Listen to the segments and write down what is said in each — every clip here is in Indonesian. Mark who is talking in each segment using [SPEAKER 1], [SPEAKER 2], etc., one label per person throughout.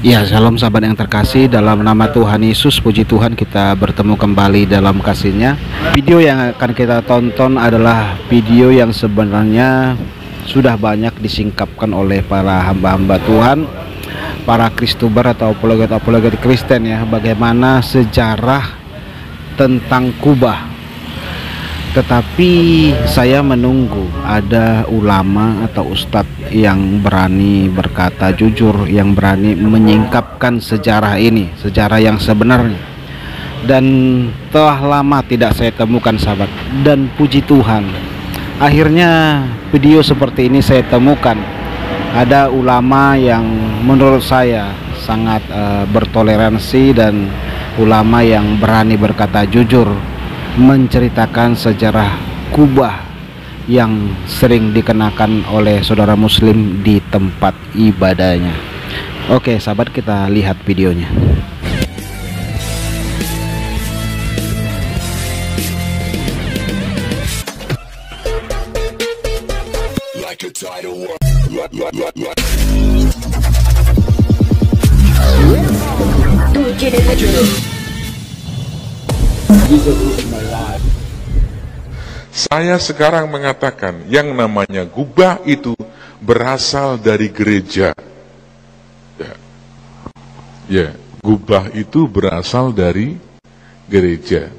[SPEAKER 1] Ya, shalom sahabat yang terkasih, dalam nama Tuhan Yesus, puji Tuhan kita bertemu kembali dalam kasih-Nya. Video yang akan kita tonton adalah video yang sebenarnya sudah banyak disingkapkan oleh para hamba-hamba Tuhan, para Kristuber atau apologet Kristen ya, bagaimana sejarah tentang kubah. Tetapi saya menunggu ada ulama atau ustadz yang berani berkata jujur, yang berani menyingkapkan sejarah ini, sejarah yang sebenarnya. Dan telah lama tidak saya temukan sahabat, dan puji Tuhan akhirnya video seperti ini saya temukan. Ada ulama yang menurut saya sangat bertoleransi, dan ulama yang berani berkata jujur, menceritakan sejarah kubah yang sering dikenakan oleh saudara muslim di tempat ibadahnya. Oke sahabat, kita lihat videonya.
[SPEAKER 2] Saya sekarang mengatakan yang namanya gubah itu berasal dari gereja. Ya, gubah itu berasal dari gereja.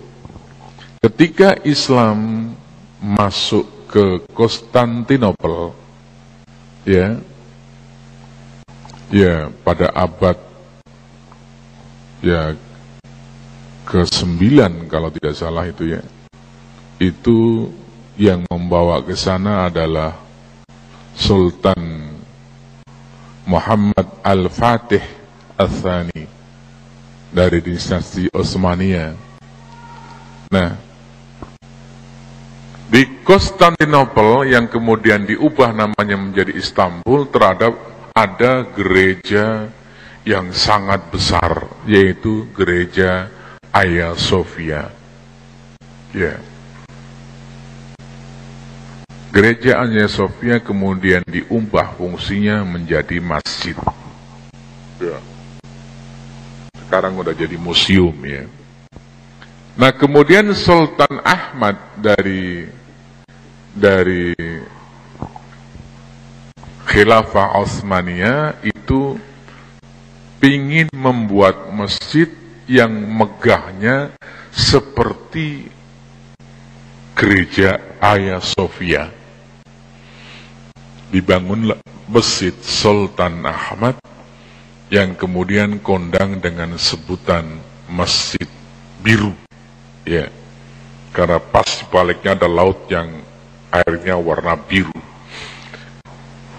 [SPEAKER 2] Ketika Islam masuk ke Konstantinopel, ya pada abad ke-9 kalau tidak salah itu ya. Itu yang membawa ke sana adalah Sultan Muhammad Al-Fatih Ats-Tsani dari dinasti Utsmaniyah. Nah, di Konstantinopel yang kemudian diubah namanya menjadi Istanbul, terhadap ada gereja yang sangat besar, yaitu gereja Hagia Sophia. Ya. Gereja Hagia Sophia kemudian diubah fungsinya menjadi masjid. Ya. Sekarang udah jadi museum ya. Nah, kemudian Sultan Ahmad dari Khilafah Utsmaniyah itu ingin membuat masjid yang megahnya seperti gereja Hagia Sophia. Dibangunlah masjid Sultan Ahmad yang kemudian kondang dengan sebutan Masjid Biru, ya, karena pas baliknya ada laut yang airnya warna biru.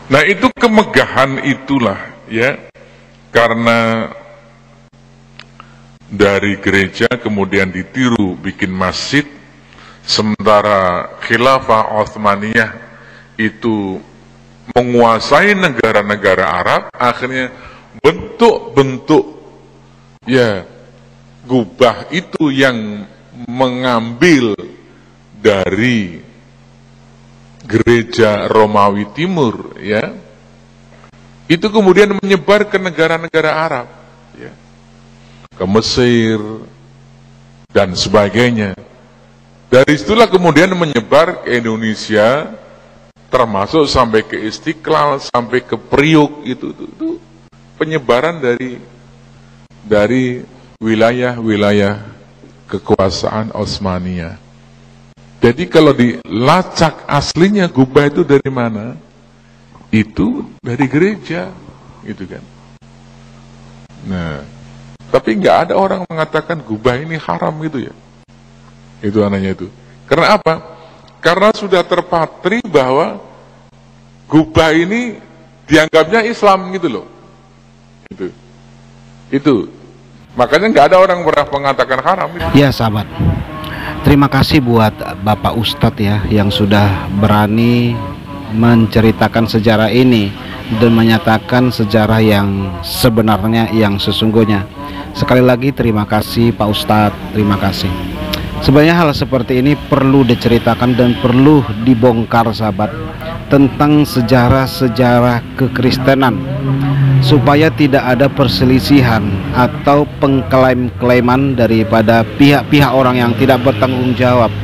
[SPEAKER 2] Nah, itu kemegahan itulah ya, karena dari gereja kemudian ditiru bikin masjid, sementara Khilafah Utsmaniyah itu menguasai negara-negara Arab, akhirnya bentuk-bentuk ya gubah itu yang mengambil dari gereja Romawi Timur ya, itu kemudian menyebar ke negara-negara Arab ya, ke Mesir dan sebagainya. Dari situlah kemudian menyebar ke Indonesia, termasuk sampai ke Istiqlal, sampai ke Priuk. Itu penyebaran dari wilayah-wilayah kekuasaan Utsmaniyah. Jadi kalau dilacak aslinya gubah itu dari mana? Itu dari gereja, gitu kan. Nah, tapi nggak ada orang mengatakan gubah ini haram gitu ya. Itu anehnya itu. Karena apa? Karena sudah terpatri bahwa gubah ini dianggapnya Islam gitu loh. Itu. Makanya nggak ada orang pernah mengatakan haram.
[SPEAKER 1] Ya sahabat, terima kasih buat Bapak Ustadz ya, yang sudah berani menceritakan sejarah ini dan menyatakan sejarah yang sebenarnya, yang sesungguhnya. Sekali lagi terima kasih Pak Ustadz, terima kasih. Sebenarnya hal seperti ini perlu diceritakan dan perlu dibongkar sahabat, tentang sejarah-sejarah kekristenan. supaya tidak ada perselisihan atau pengklaim-klaiman daripada pihak-pihak orang yang tidak bertanggung jawab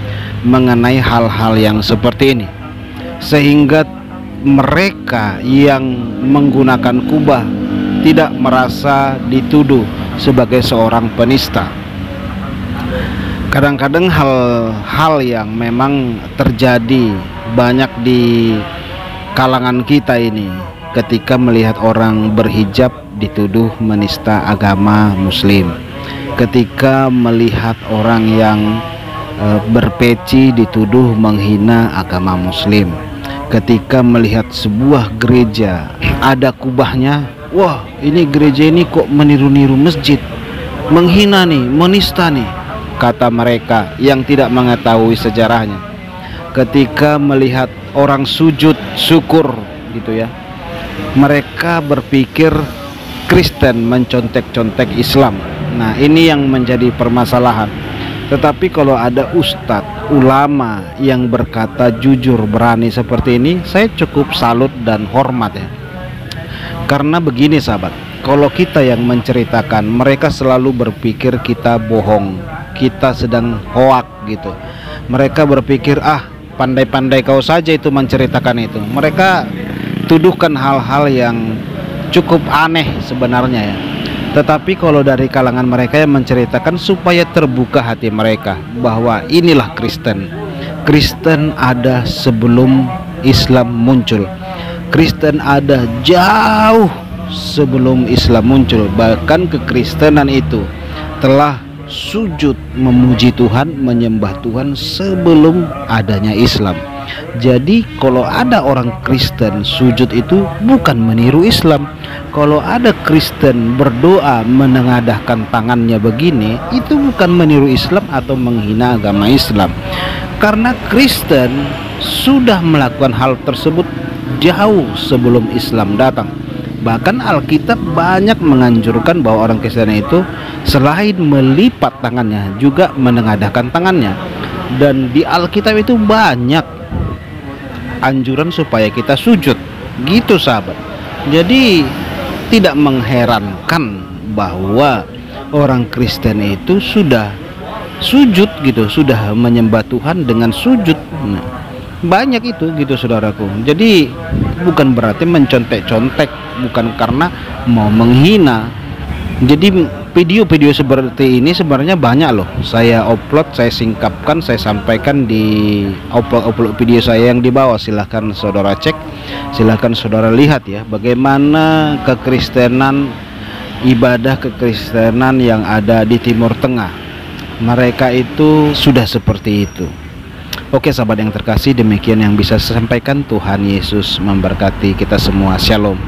[SPEAKER 1] mengenai hal-hal yang seperti ini, sehingga mereka yang menggunakan kubah tidak merasa dituduh sebagai seorang penista. Kadang-kadang hal-hal yang memang terjadi banyak di kalangan kita ini, ketika melihat orang berhijab dituduh menista agama Muslim, ketika melihat orang yang berpeci dituduh menghina agama Muslim, ketika melihat sebuah gereja ada kubahnya, wah ini gereja ini kok meniru-niru masjid, menghina nih, menista nih, kata mereka yang tidak mengetahui sejarahnya. Ketika melihat orang sujud syukur gitu ya, mereka berpikir Kristen mencontek-contek Islam. Nah, ini yang menjadi permasalahan. Tetapi kalau ada ustadz, ulama yang berkata jujur, berani seperti ini, saya cukup salut dan hormat ya. Karena begini sahabat, kalau kita yang menceritakan, mereka selalu berpikir kita bohong, kita sedang hoak gitu. Mereka berpikir, pandai-pandai kau saja itu menceritakan itu. Mereka tuduhkan hal-hal yang cukup aneh sebenarnya ya. Tetapi kalau dari kalangan mereka yang menceritakan, supaya terbuka hati mereka bahwa inilah Kristen. Kristen ada sebelum Islam muncul. Kristen ada jauh sebelum Islam muncul. Bahkan kekristenan itu telah sujud memuji Tuhan, menyembah Tuhan sebelum adanya Islam. Jadi kalau ada orang Kristen sujud itu bukan meniru Islam. Kalau ada Kristen berdoa menengadahkan tangannya begini, itu bukan meniru Islam atau menghina agama Islam. Karena Kristen sudah melakukan hal tersebut jauh sebelum Islam datang. Bahkan Alkitab banyak menganjurkan bahwa orang Kristen itu selain melipat tangannya juga menengadahkan tangannya. Dan di Alkitab itu banyak anjuran supaya kita sujud, gitu sahabat. Jadi tidak mengherankan bahwa orang Kristen itu sudah sujud gitu, sudah menyembah Tuhan dengan sujud. Nah, banyak itu gitu saudaraku. Jadi bukan berarti mencontek-contek, bukan karena mau menghina. Jadi video-video seperti ini sebenarnya banyak loh. Saya upload, saya singkapkan, saya sampaikan di upload video saya yang di bawah. Silahkan saudara cek, silahkan saudara lihat ya, bagaimana kekristenan, ibadah kekristenan yang ada di Timur Tengah. Mereka itu sudah seperti itu. Oke sahabat yang terkasih, demikian yang bisa saya sampaikan. Tuhan Yesus memberkati kita semua. Shalom.